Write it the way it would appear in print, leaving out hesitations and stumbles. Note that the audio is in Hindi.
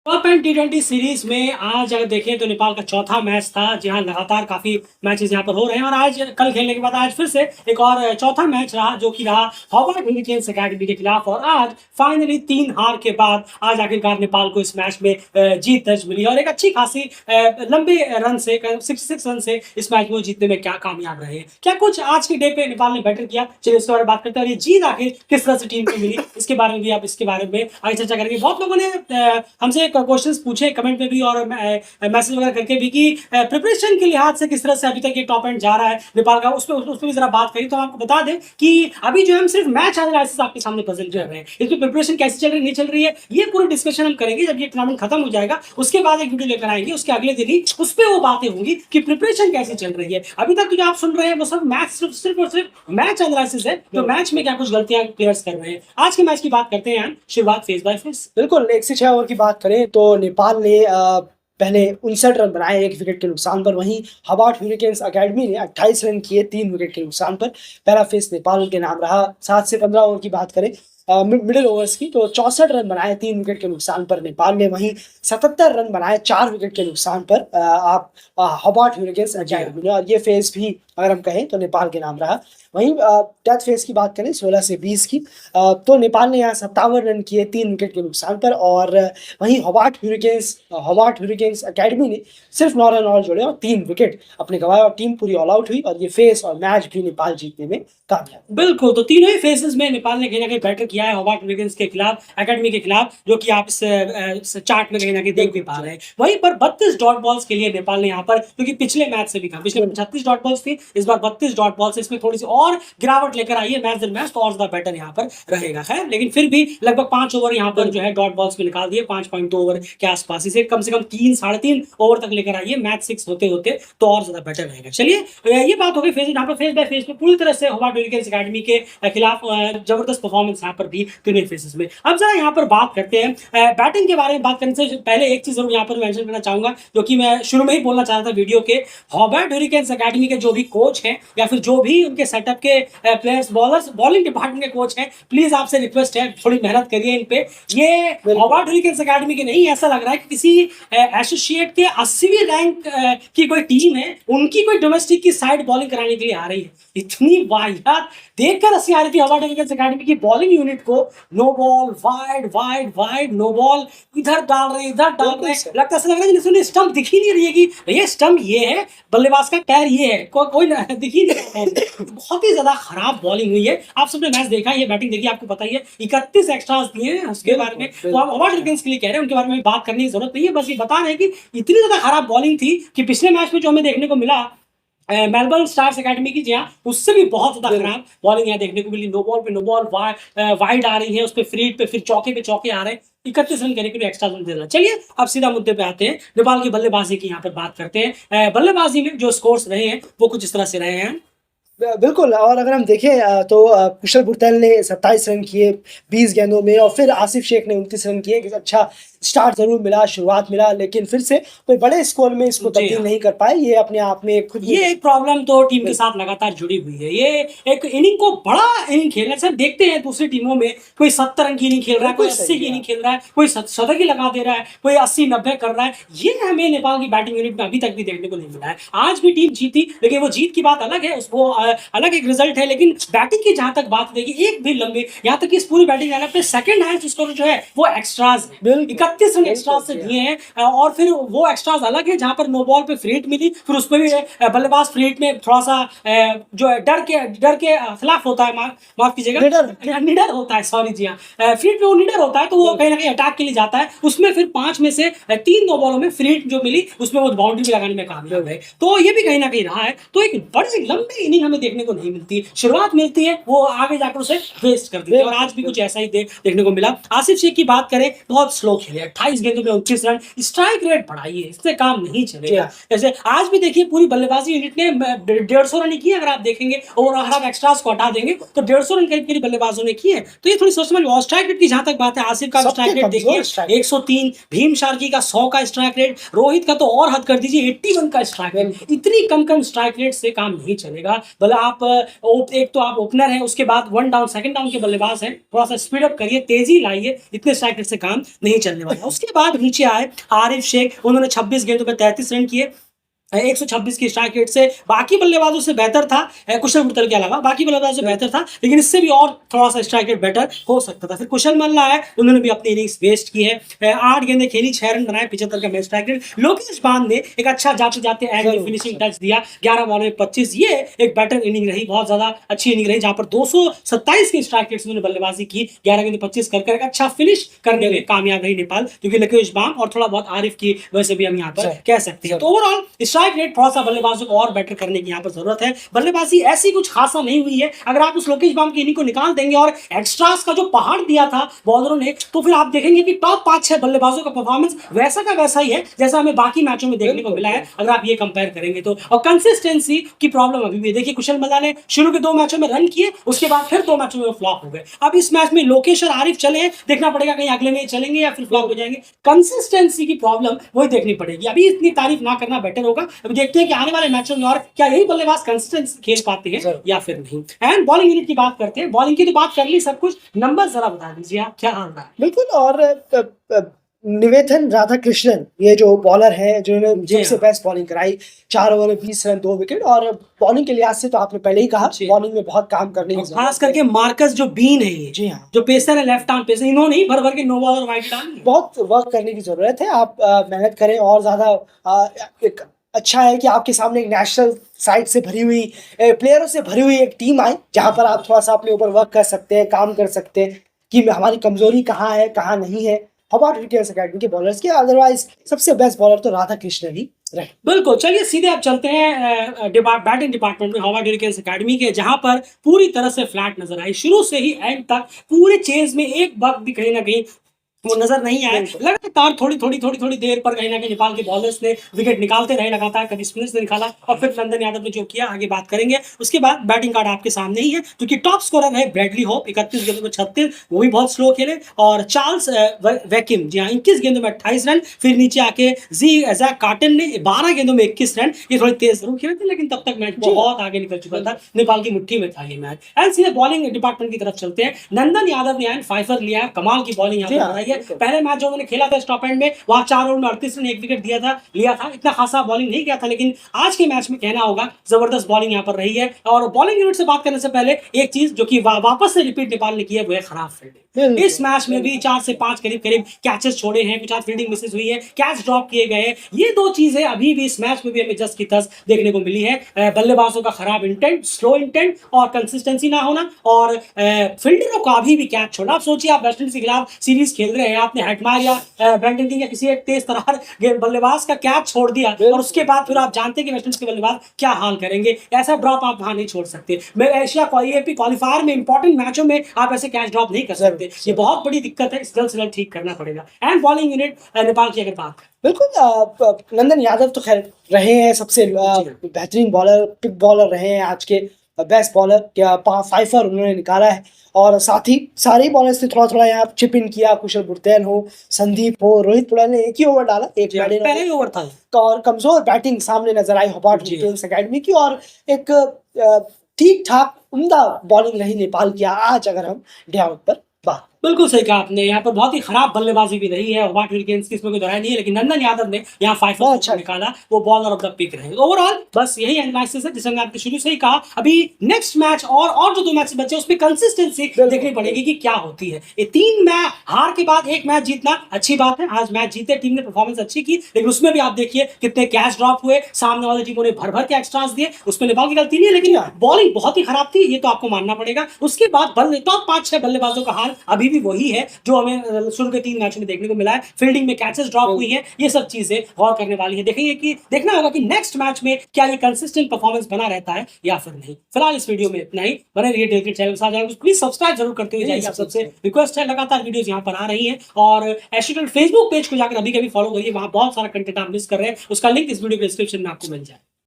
टॉप एंड टी20 सीरीज में आज अगर देखें तो नेपाल का चौथा मैच था। जहां लगातार काफी मैचेस यहां पर हो रहे हैं और आज कल खेलने के बाद आज फिर से एक और चौथा मैच रहा जो कि रहा हॉबार्ट हरिकेन्स एकेडमी के खिलाफ। और आज फाइनली 3 हार के बाद आज आखिरकार नेपाल को इस मैच में जीत दर्ज मिली और एक अच्छी खासी लंबे रन से 66 रन से इस मैच में जीतने में क्या कामयाब रहे। क्या कुछ आज के डे पे नेपाल ने बेटर किया, चलिए इसके बारे में बात करते हैं। और ये जीत आखिर किस तरह से टीम को मिली इसके बारे में भी आप इसके बारे में आगे चर्चा करेंगे। बहुत लोगों ने हमसे क्वेश्चंस पूछे कमेंट में भी और मैसेज वगैरह करके भी कि प्रिपरेशन के लिहाज से किस तरह से अभी तक ये टॉप एंड जा रहा है नेपाल का, उस पर भी जरा बात करें। तो आपको बता दें कि अभी जो हम सिर्फ मैच एनालिसिस आपके सामने प्रेजेंट कर रहे हैं, इसमें प्रिपरेशन कैसे चल रही नहीं चल रही है ये पूरी डिस्कशन हम करेंगे। जब ये टूर्नामेंट खत्म हो जाएगा उसके बाद एक वीडियो लेकर आएंगे, उसके अगले दिन ही उस पर वो बातें होंगी कि प्रिपरेशन कैसे चल रही है। अभी तक जो आप सुन रहे हैं वो सब मैच सिर्फ और सिर्फ मैच एनालिसिस है, तो मैच में क्या कुछ गलतियां प्लेयर्स कर रहे हैं। आज के मैच की बात करते हैं, शुरुआत फेस बाय फेस। बिल्कुल 1 से 6 ओवर की बात करें तो नेपाल ने पहले 59 रन बनाए 1 विकेट के नुकसान पर। वहीं हॉबार्ट हरिकेन्स एकेडमी ने 28 रन किए 3 विकेट के नुकसान पर। पहला फेस नेपाल के नाम रहा। 7 से 15 ओवर की बात करें मिडिल ओवर्स की तो 64 रन बनाए 3 विकेट के नुकसान पर नेपाल ने। वहीं 77 रन बनाए 4 विकेट के नुकसान पर आप हॉबार्ट हरिकेन्स एकेडमी ने। और ये फेस भी अगर हम कहें तो नेपाल के नाम रहा। वहीं डेथ फेस की बात करें 16 से 20 की तो नेपाल ने यहाँ 57 रन किए 3 विकेट के नुकसान पर। और वहीं हॉबार्ट हरिकेन्स एकेडमी ने सिर्फ 9 रन और जोड़े और 3 विकेट अपने गंवाए और टीम पूरी ऑल आउट हुई और ये फेस और मैच भी नेपाल जीतने में कामयाब। बिल्कुल, तो तीनों ही फेसेस में नेपाल ने कहीं ना कहीं बैटर किया है हॉबार्ट हरिकेन्स के खिलाफ, एकेडमी के खिलाफ, जो कि आप इस चार्ट में कहीं ना कहीं देख भी पा रहे हैं। वहीं पर 32 डॉट बॉल्स के लिए नेपाल ने यहाँ पर, क्योंकि पिछले मैच से भी था, पिछले 36 डॉट बॉल्स थी, इस बार 32 डॉट बॉल्स, इसमें थोड़ी सी और गिरावट लेकर आई है मैच दिन मैच, तो और ज्यादा बेटर यहाँ पर रहेगा। खैर, लेकिन फिर भी लगभग 5 ओवर यहाँ पर जो है डॉट बॉल्स में निकाल दिए, 5.2 ओवर के आसपास, इसे कम से कम 3 साढ़े 3 ओवर तक लेकर आइए मैच 6 होते होते, तो और ज्यादा बेटर रहेगा। चलिए ये बात हो गई फेस, यहाँ पर फेस बाय फेस में पूरी तरह से हॉबार्ट हरिकेन्स एकेडमी के खिलाफ जबरदस्त परफॉर्मेंस यहाँ पर भी तीनों फेसेस में। अब जरा यहाँ पर बात करते हैं बैटिंग के बारे में। बात करने से पहले एक चीज जरूर यहाँ पर मेंशन करना चाहूंगा, जो कि मैं शुरू में ही बोलना चाह रहा था वीडियो के। हॉबार्ट हरिकेन्स एकेडमी के जो भी कोच हैं या फिर जो भी उनके सेटअप के प्लेयर्स, बॉलर्स, बॉलिंग डिपार्टमेंट के कोच हैं, प्लीज आपसे रिक्वेस्ट है थोड़ी मेहनत करिए इन पे। ये हॉबार्ट हरिकेन्स एकेडमी के नहीं, ऐसा लग रहा है कि किसी एसोसिएट के 80वीं रैंक की कोई टीम है, उनकी कोई डोमेस्टिक की साइड बॉलिंग कराने के लिए आ रही है। इतनी वाहियात देखकर हंसी आ रही थी हॉबार्ट हरिकेन्स एकेडमी की बॉलिंग यूनिट को। No ball, wide wide wide, no ball, इधर डाल रहे इधर डाल रहे, लगता ऐसा लग रहा है जैसे उन्हें स्टंप दिख ही नहीं रही है कि ये स्टंप ये है, बल्लेबाज का पैर ये है, कोई दिख ही नहीं रहा। बहुत ही ज्यादा खराब बॉलिंग हुई है। आप सबने मैच देखा, ये बैटिंग देखी, आपको पता ही है 31 एक्स्ट्रास दिए हैं उसके बारे में, तो हम हॉबार्ट हरिकेन्स के लिए कह रहे हैं, उनके बारे में बात करने की जरूरत नहीं है। बस ये बता रहे हैं कि इतनी ज्यादा खराब बॉलिंग थी कि पिछले मैच में जो हमें देखने को मिला मेलबर्न स्टार्स एकेडमी की, जहाँ उससे भी बहुत ज्यादा खराब बॉलिंग यहाँ देखने को मिली। नो बॉल पे नो बॉल, वाइड आ रही है, उस पर फ्रीड पे फिर चौके पे चौके आ रहे हैं, 31 रन करने के लिए एक्स्ट्रा रन देना। चलिए अब सीधा मुद्दे पे आते हैं, नेपाल की बल्लेबाजी की यहाँ पर बात करते हैं। बल्लेबाजी में जो स्कोर्स रहे हैं वो कुछ इस तरह से रहे हैं। बिल्कुल, और अगर हम देखें तो कुशल बुर्तल ने 27 रन किए 20 गेंदों में और फिर आसिफ शेख ने 29 रन किए। अच्छा स्टार्ट जरूर मिला, शुरुआत मिला, लेकिन फिर से कोई बड़े स्कोर में इसको तब्दील नहीं कर पाए। ये अपने आप में खुद ये एक प्रॉब्लम तो टीम के साथ लगातार जुड़ी हुई है। ये एक इनिंग को बड़ा इनिंग खेलना, सर देखते हैं दूसरी टीमों में कोई 70 रन की इनिंग खेल रहा है, कोई 80 की इनिंग खेल रहा है, कोई शतक ही लगा दे रहा है, कोई 80-90 कर रहा है। ये हमें नेपाल की बैटिंग यूनिट में अभी तक भी देखने को नहीं मिला है। आज भी टीम जीती, लेकिन वो जीत की बात अलग है, उसको अलग एक रिजल्ट है, लेकिन बैटिंग की जहां तक बात देखिए, एक भी लंबे, यहाँ तक कि इस पूरी बैटिंग लाइनअप पे सेकंड हाईएस्ट स्कोर जो है वो एक्स्ट्रास है, 31 रन एक्स्ट्रास से दिए हैं। और फिर वो एक्स्ट्रास अलग है जहां पर नो बॉल पे फ्रीट मिली, फिर उस पर भी बल्लेबाज फ्रीट में थोड़ा सा जो डर के खिलाफ होता है, माफ कीजिएगा, निडर होता है, सॉरी जी हाँ, फ्रीट में वो निडर होता है, तो वो कहीं ना कहीं अटैक के लिए जाता है। उसमें फिर 5 में से 3 नो बॉलों में फ्रीट जो मिली उसमें वो बाउंड्री भी लगाने में कामयाब है, तो ये भी कहीं ना कहीं रहा है। तो एक बड़ी लंबी इनिंग हमें देखने को नहीं मिलती, शुरुआत मिलती है, वो आगे जाकर उसे वेस्ट कर देते हैं, और आज भी कुछ ऐसा ही देखने को मिला। आसिफ शेख की बात करें, बहुत स्लो खेले, 28 गेंदों में 29 रन, स्ट्राइक रेट बढ़ाइए, इससे काम नहीं चलेगा। जैसे आज भी देखिए पूरी बल्लेबाजी यूनिट ने 150 रन ही किए, अगर आप देखेंगे, और अगर एक्स्ट्रास को हटा देंगे तो 150 रन करीब करीब बल्लेबाजों ने किए। तो ये थोड़ी सोच समझ, स्ट्राइक रेट की जहां तक बात है, आसिफ का स्ट्राइक रेट देखिए 103, भीम शार्की का 100 का स्ट्राइक रेट, रोहित का तो और हद कर दीजिए 81 का स्ट्राइक रेट। इतनी कम स्ट्राइक रेट से काम नहीं चलेगा। भले आप एक तो आप ओपनर है, उसके बाद 1 डाउन सेकंड डाउन के बल्लेबाज हैं, थोड़ा सा स्पीड अप करिए, तेजी लाइए, इतने स्ट्राइक रेट से काम नहीं चलने वाला। उसके बाद नीचे आए आरिफ शेख, उन्होंने 26 गेंदों पे 33 रन किए, 126 की स्ट्राइक रेट से बाकी बल्लेबाजों से बेहतर था, कुशल मुत्तल के अलावा बाकी बल्लेबाजों से बेहतर था, लेकिन इससे भी और थोड़ा सा स्ट्राइक रेट बेटर हो सकता था। फिर कुशल मल्ला है, उन्होंने भी अपनी इनिंग्स वेस्ट की है, 8 गेंदें खेली, 6 रन बनाए, 75 का मैच स्ट्राइक रेट। लोकेश बान ने एक अच्छा जाते जाते एंड फिनिशिंग टच दिया, 11 बॉल में 25, ये एक बेटर इनिंग रही, बहुत ज्यादा अच्छी इनिंग रही, जहां पर 227 की स्ट्राइक रेट से उन्होंने बल्लेबाजी की, 11 गेंदे 25 कर एक अच्छा फिनिश करने में कामयाब रही नेपाल, क्योंकि लोकेश बान और थोड़ा बहुत आरिफ की वजह से भी हम यहाँ पर कह सकते हैं। तो ओवरऑल स्ट्राइक रेट थोड़ा सा बल्लेबाजों को और बेटर करने की यहाँ पर जरूरत है। बल्लेबाजी ऐसी कुछ खासा नहीं हुई है, अगर आप उस लोकेश बाम की इनिंग को निकाल देंगे और एक्स्ट्रास का जो पहाड़ दिया था बॉलरों ने, तो फिर आप देखेंगे कि टॉप 5-6 बल्लेबाजों का परफॉर्मेंस वैसा का वैसा ही है जैसा हमें बाकी मैचों में देखने को मिला है, अगर आप ये कंपेयर करेंगे तो। और कंसिस्टेंसी की प्रॉब्लम अभी भी देखिए, कुशल मल्ला ने शुरू के 2 मैचों में रन किए, उसके बाद फिर 2 मैचों में फ्लॉप हो गए। अब इस मैच में लोकेश और आरिफ चले, देखना पड़ेगा कहीं अगले में चलेंगे या फिर फ्लॉप हो जाएंगे। कंसिस्टेंसी की प्रॉब्लम वही देखनी पड़ेगी, अभी इतनी तारीफ ना करना बेटर होगा। अभी देखते हैं कि आने वाले मैचों में और क्या यही बल्लेबाज कंसिस्टेंट खेल पाते हैं या फिर नहीं। एंड बॉलिंग यूनिट की बात करते हैं, बॉलिंग की तो बात कर ली सब कुछ, नंबर जरा बता दीजिए आप क्या हाल रहा है। बिल्कुल, और निवेथन राधाकृष्णन ये जो बॉलर है जिन्होंने सबसे बेस्ट बॉलिंग कराई, 4 ओवर में 20 रन 2 विकेट, और बॉलिंग के लिहाज से तो आपने पहले ही कहा बॉलिंग में बहुत काम करने की खास करके मार्कस जो बीन है ये, जी हाँ, जो पेसर है, लेफ्ट आर्म पेसर, इन्होंने ही भर भर के 9 बॉल और वाइड डाली, बहुत वर्क करने की जरूरत है। आप मेहनत करें और ज्यादा एक अच्छा है कि आपके सामने एक नेशनल साइड से भरी हुई प्लेयरों से भरी हुई एक टीम आई, जहां पर आप थोड़ा सा अपने ऊपर वर्क कर सकते हैं, काम कर सकते हैं कि हमारी कमजोरी कहाँ है कहाँ नहीं है। हबार्ट हरिकेन्स अकेडमी के बॉलर्स के, अदरवाइज सबसे बेस्ट बॉलर तो राधाकृष्णन ही रहे। बिल्कुल, चलिए सीधे आप चलते हैं बैटिंग डिपार्टमेंट में हबार्ट हरिकेन्स अकेडमी के, जहां पर पूरी तरह से फ्लैट नजर आई, शुरू से ही एंड तक पूरे चेज में एक बग भी कहीं ना कहीं वो नजर नहीं आए। लगातार थोड़ी देर पर कहीं ना कहीं नेपाल के बॉलर्स ने विकेट निकालते रहे लगातार, कभी स्पिनर्स ने निकाला और फिर नंदन यादव ने जो किया आगे बात करेंगे। उसके बाद बैटिंग कार्ड आपके सामने ही है, क्योंकि टॉप स्कोरर है ब्रैडली होप, 31 गेंदों में 36, वो भी बहुत स्लो खेले, और चार्ल्स वैकिम जी हाँ 21 गेंदों में 28 रन। फिर नीचे आके जैक कार्टन ने 12 गेंदों में 21 रन, ये थोड़ी तेज जरूर खेले थे, लेकिन तब तक मैच बहुत आगे निकल चुका था, नेपाल की मुट्ठी में था ये मैच। एंड सीधे बॉलिंग डिपार्टमेंट की तरफ चलते हैं। नंदन यादव ने एंड 5 लिया, कमाल की बॉलिंग यहाँ पर बनाई है। पहले मैच जो उन्होंने खेला था स्टॉप एंड में, वहां 4 ओवर में 38 रन 1 विकेट लिया था, इतना खासा बॉलिंग नहीं किया था, लेकिन आज के मैच में कहना होगा जबरदस्त बॉलिंग यहाँ पर रही है। और बॉलिंग यूनिट से बात करने से पहले एक चीज जो कि वापस से रिपीट नेपाल ने की है, वो है खराब फील्डिंग। इस मैच में भी 4 से 5 करीब कैचेस छोड़े हैं, कुछ फील्डिंग मिसेस हुई है, कैच ड्रॉप किए गए, ये 2 चीजें अभी भी इस मैच में भी हमें जस्ट की तस देखने को मिली है। बल्लेबाजों का खराब इंटेंट, स्लो इंटेंट और कंसिस्टेंसी ना होना, और फील्डरों का अभी भी कैच छोड़ना। आप सोचिए, आप वेस्टइंडीज के खिलाफ सीरीज खेल रहे हैं, आपने हेटमायर या ब्रेंडन किंग या किसी एक तेज तरार बल्लेबाज का कैच छोड़ दिया, और उसके बाद फिर आप जानते हैं कि वेस्टइंडीज के बल्लेबाज क्या हाल करेंगे। ऐसा ड्रॉप आप वहां नहीं छोड़ सकते। मैं एशिया क्वालिफायर में इंपॉर्टेंट मैचों में आप ऐसे कैच ड्रॉप नहीं कर सकते, ये बहुत बड़ी दिक्कत है, जल्द से जल्द ठीक करना पड़ेगा। एंड बॉलिंग यूनिट नेपाल की अगर बात करें, बिल्कुल, नंदन यादव तो खैर रहे हैं सबसे बेहतरीन बॉलर, पिक बॉलर रहे हैं, आज के बेस्ट बॉलर क्या 5 उन्होंने निकाला है, और साथ ही सारे बॉलर्स ने थोड़ा यहाँ चिप इन किया, कुशल बुर्तेन हो, संदीप हो, रोहित पुड़ा ने एक ही ओवर डाला, एक पहले ही ओवर था, और कमजोर बैटिंग सामने नजर आई हबार्ट हरिकेन्स अकेडमी की, और एक ठीक ठाक उम्दा बॉलिंग रही नेपाल की आज, अगर हम डे आउट पर बात। बिल्कुल सही कहा आपने, यहाँ पर बहुत ही खराब बल्लेबाजी भी रही है हबार्ट हरिकेन्स की, इसमें कोई दोहराई नहीं है, लेकिन नंदन यादव ने यहाँ 5 अच्छा निकाला, वो बॉलर ऑफ द पिक रहे। ओवरऑल बस यही एनालिसिस है, जिसे आपने शुरू से ही कहा। अभी नेक्स्ट मैच और जो 2 मैच बचे उसमें कंसिस्टेंसी देखनी पड़ेगी कि क्या होती है। ये 3 मैच हार के बाद 1 मैच जीतना अच्छी बात है, आज मैच जीते, टीम ने परफॉर्मेंस अच्छी की, लेकिन उसमें भी आप देखिए कितने कैच ड्रॉप हुए, सामने वाली टीमों ने भर के एक्स्ट्रास दिए, उसमें नेपाल की गलती नहीं है, लेकिन बॉलिंग बहुत ही खराब थी, ये तो आपको मानना पड़ेगा। उसके बाद टॉप 5-6 बल्लेबाजों का हाल अभी भी वही है जो हमें शुरू के 3 मैचों में देखने को मिला है। फील्डिंग में कैचेस ड्रॉप हुई है, ये सब चीजें गौर करने वाली है। देखेंगे कि देखना होगा कि नेक्स्ट मैच में क्या ये कंसिस्टेंट परफॉर्मेंस बना रहता है या फिर नहीं। फिलहाल इस वीडियो में इतना ही, बने रहिए डेल क्रिकेट चैनल के साथ, प्लीज सब्सक्राइब जरूर करते हुए जाइए, आप सबसे रिक्वेस्ट है। लगातार वीडियोस यहाँ पर आ रही हैं, और एस्ट्रोटल फेसबुक पेज को जाकर अभी कभी फॉलो करिए, वहां बहुत सारा कंटेंट आप मिस कर रहे हैं, उसका लिंक इस वीडियो के डिस्क्रिप्शन में आपको मिल जाए।